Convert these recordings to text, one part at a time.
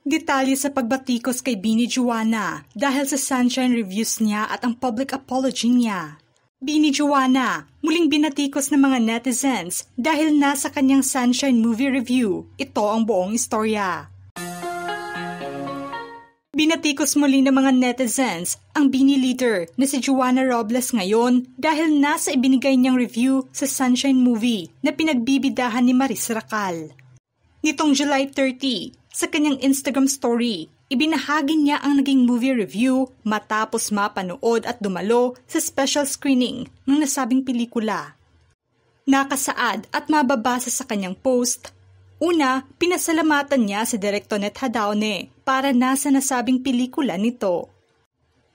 Detalye sa pagbatikos kay Bini Juana dahil sa Sunshine reviews niya at ang public apology niya. Bini Juana, muling binatikos ng mga netizens dahil nasa kanyang Sunshine movie review. Ito ang buong istorya. Binatikos muli ng mga netizens ang Bini leader na si Juana Robles ngayon dahil nasa ibinigay niyang review sa Sunshine movie na pinagbibidahan ni Maris Racal. Nitong July 30, sa kanyang Instagram story, ibinahagi niya ang naging movie review matapos mapanood at dumalo sa special screening ng nasabing pelikula. Nakasaad at mababasa sa kanyang post, una, pinasalamatan niya si Direk Tonet Hadaone para nasa nasabing pelikula nito.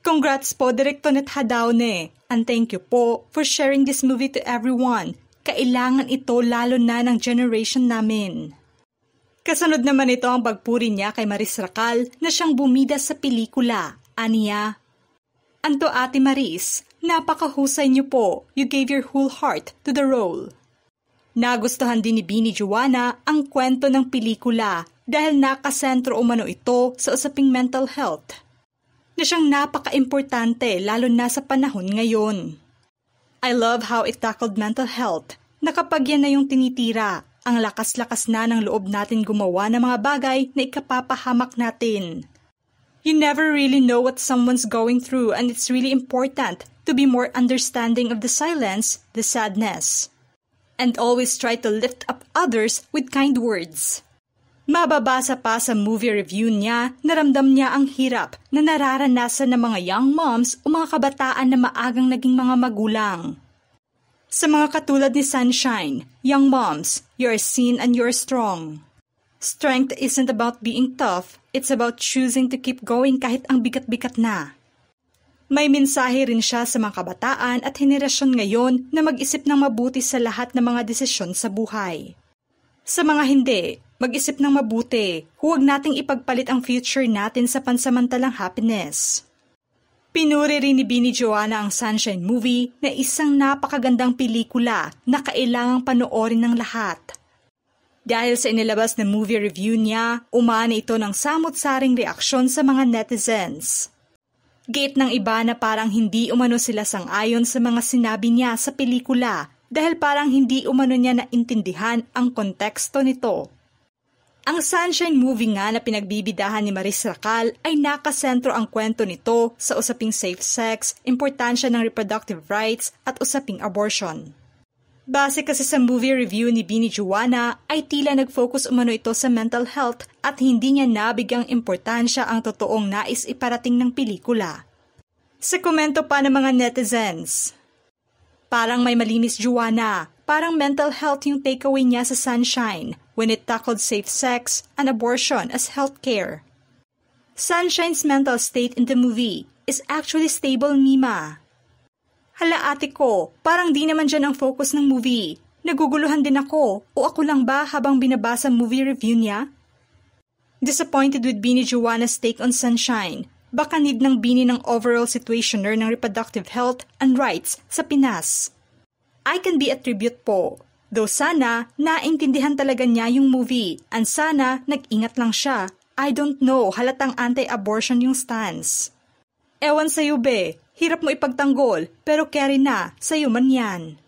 Congrats po Direk Tonet Hadaone and thank you po for sharing this movie to everyone. Kailangan ito lalo na ng generation namin. Kasunod naman ito ang pagpuri niya kay Maris Racal na siyang bumida sa pelikula. Aniya, "Anto Ate Maris, napakahusay niyo po. You gave your whole heart to the role." Nagustuhan din ni Bini Juana ang kwento ng pelikula dahil nakasentro umano ito sa usaping mental health, na siyang napaka-importante lalo na sa panahon ngayon. I love how it tackled mental health na kapag yan na yung tinitira, ang lakas-lakas na ng loob natin gumawa ng mga bagay na ikapapahamak natin. You never really know what someone's going through and it's really important to be more understanding of the silence, the sadness. And always try to lift up others with kind words. Mababasa pa sa movie review niya, naramdam niya ang hirap na nararanasan ng mga young moms o mga kabataan na maagang naging mga magulang. Sa mga katulad ni Sunshine, young moms, you're seen and you're strong. Strength isn't about being tough, it's about choosing to keep going kahit ang bigat-bigat na. May mensahe rin siya sa mga kabataan at henerasyon ngayon na mag-isip ng mabuti sa lahat ng mga desisyon sa buhay. Sa mga hindi, mag-isip ng mabuti, huwag nating ipagpalit ang future natin sa pansamantalang happiness. Pinuri rin ni Bini Juana ang Sunshine movie na isang napakagandang pelikula na kailangang panoorin ng lahat. Dahil sa inilabas na movie review niya, umani ito ng samot-saring reaksyon sa mga netizens. Gate ng iba na parang hindi umano sila sang-ayon sa mga sinabi niya sa pelikula dahil parang hindi umano niya naintindihan ang konteksto nito. Ang Sunshine movie nga na pinagbibidahan ni Maris Racal ay nakasentro ang kwento nito sa usaping safe sex, importansya ng reproductive rights at usaping abortion. Base kasi sa movie review ni Bini Juana ay tila nag-focus umano ito sa mental health at hindi niya nabigyang importansya ang totoong nais iparating ng pelikula. Sa komento pa ng mga netizens, parang may malinis Juana, parang mental health yung takeaway niya sa Sunshine when it tackled safe sex and abortion as healthcare. Sunshine's mental state in the movie is actually stable, Mima. Hala ate ko, parang di naman dyan ang focus ng movie. Naguguluhan din ako o ako lang ba habang binabasa movie review niya? Disappointed with Bini Juana's take on Sunshine. Baka need ng Bini ng overall situationer ng reproductive health and rights sa Pinas. I can be a tribute po. Though sana, naintindihan talaga niya yung movie and sana nag-ingat lang siya. I don't know, halatang anti-abortion yung stance. Ewan sa'yo be. Hirap mo ipagtanggol, pero carry na, sa'yo man yan.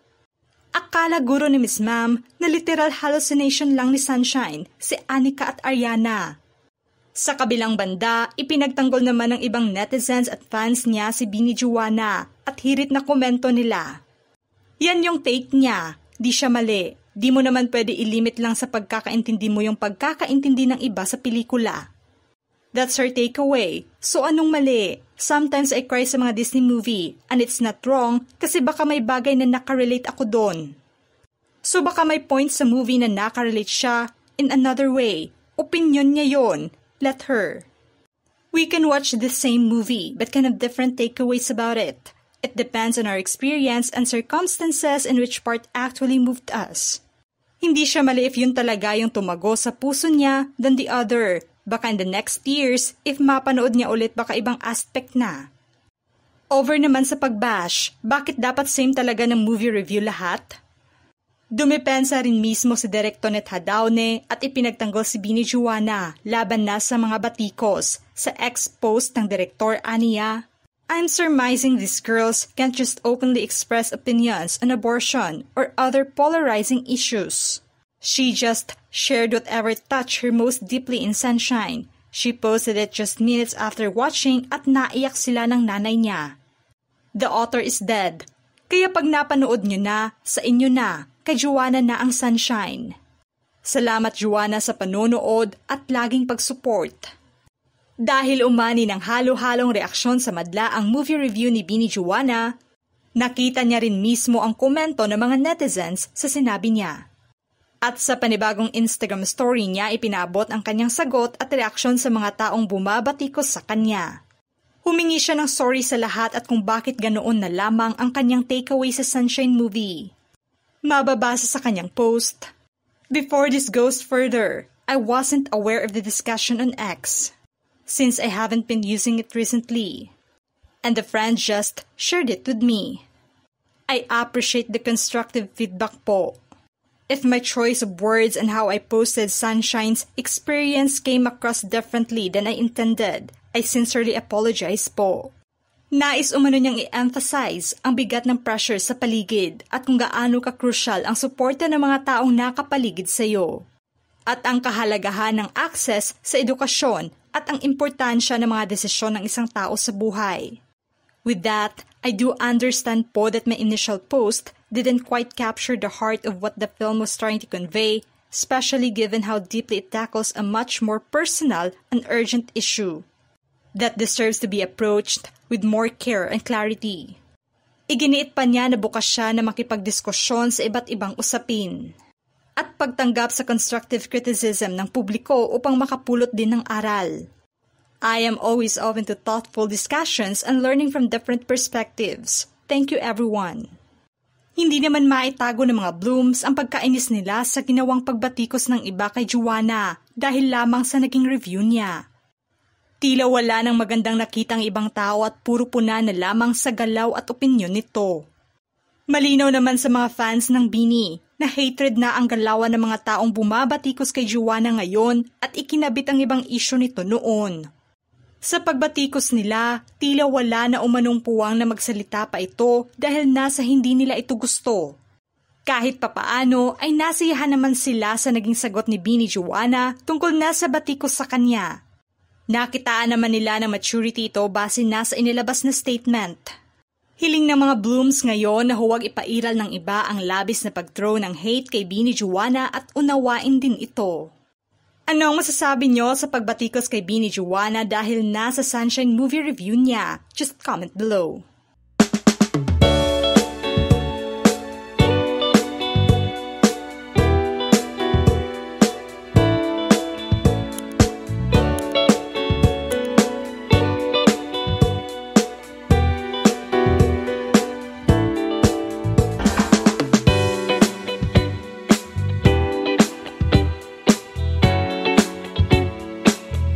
Akala guro ni Miss Ma'am na literal hallucination lang ni Sunshine, si Anika at Ariana. Sa kabilang banda, ipinagtanggol naman ng ibang netizens at fans niya si Bini Juana at hirit na komento nila. Yan yung take niya, di siya mali. Di mo naman pwede ilimit lang sa pagkakaintindi mo yung pagkakaintindi ng iba sa pelikula. That's her takeaway. So anong mali? Sometimes I cry sa mga Disney movie and it's not wrong kasi baka may bagay na nakarelate ako doon. So baka may point sa movie na nakarelate siya in another way. Opinion niya yon. Let her. We can watch the same movie but can have different takeaways about it. It depends on our experience and circumstances in which part actually moved us. Hindi siya mali if yun talaga yung tumago sa puso niya than the other. Baka in the next years, if mapanood niya ulit baka ibang aspect na. Over naman sa pagbash, bakit dapat same talaga ng movie review lahat? Dumepensa rin mismo si Direk Tonet Hadaune at ipinagtanggol si Bini Juana laban na sa mga batikos sa ex-post ng direktor aniya. I'm surmising these girls can't just openly express opinions on abortion or other polarizing issues. She just shared whatever touched her most deeply in Sunshine. She posted it just minutes after watching at naiyak sila ng nanay niya. The author is dead. Kaya pag napanood nyo na, sa inyo na, kay Juana na ang Sunshine. Salamat Juana sa panonood at laging pag-support. Dahil umani ng halo-halong reaksyon sa madla ang movie review ni Bini Juana, nakita niya rin mismo ang komento ng mga netizens sa sinabi niya. At sa panibagong Instagram story niya ipinabot ang kanyang sagot at reaksyon sa mga taong bumabatikos sa kanya. Humingi siya ng sorry sa lahat at kung bakit ganoon na lamang ang kanyang takeaway sa Sunshine movie. Mababasa sa kanyang post, "Before this goes further, I wasn't aware of the discussion on X, since I haven't been using it recently, and a friend just shared it with me. I appreciate the constructive feedback po. If my choice of words and how I posted Sunshine's experience came across differently than I intended, I sincerely apologize po." Nais umano niyang i-emphasize ang bigat ng pressure sa paligid at kung gaano ka-crucial ang suporta ng mga taong nakapaligid sa iyo. At ang kahalagahan ng access sa edukasyon at ang importansya ng mga desisyon ng isang tao sa buhay. With that, I do understand po that my initial post didn't quite capture the heart of what the film was trying to convey, especially given how deeply it tackles a much more personal and urgent issue that deserves to be approached with more care and clarity. Iginiit pa niya na bukas siya na makipagdiskusyon sa iba't ibang usapin at pagtanggap sa constructive criticism ng publiko upang makapulot din ng aral. I am always open to thoughtful discussions and learning from different perspectives. Thank you everyone. Hindi naman maitago ng mga Blooms ang pagkainis nila sa ginawang pagbatikos ng iba kay Juana dahil lamang sa naging review niya. Tila wala nang magandang nakitang ibang tao at puro puna na lamang sa galaw at opinyon nito. Malinaw naman sa mga fans ng Bini na hatred na ang galawan ng mga taong bumabatikos kay Juana ngayon at ikinabit ang ibang isyu nito noon. Sa pagbatikos nila, tila wala na umanong puwang na magsalita pa ito dahil nasa hindi nila ito gusto. Kahit papaano ay nasiyahan naman sila sa naging sagot ni Bini Juana tungkol na sa batikos sa kanya. Nakitaan naman nila ng maturity ito base na sa inilabas na statement. Hiling ng mga Blooms ngayon na huwag ipairal ng iba ang labis na pag-throw ng hate kay Bini Juana at unawain din ito. Ano ang masasabi nyo sa pagbatikos kay Bini Juana dahil nasa Sunshine movie review niya? Just comment below.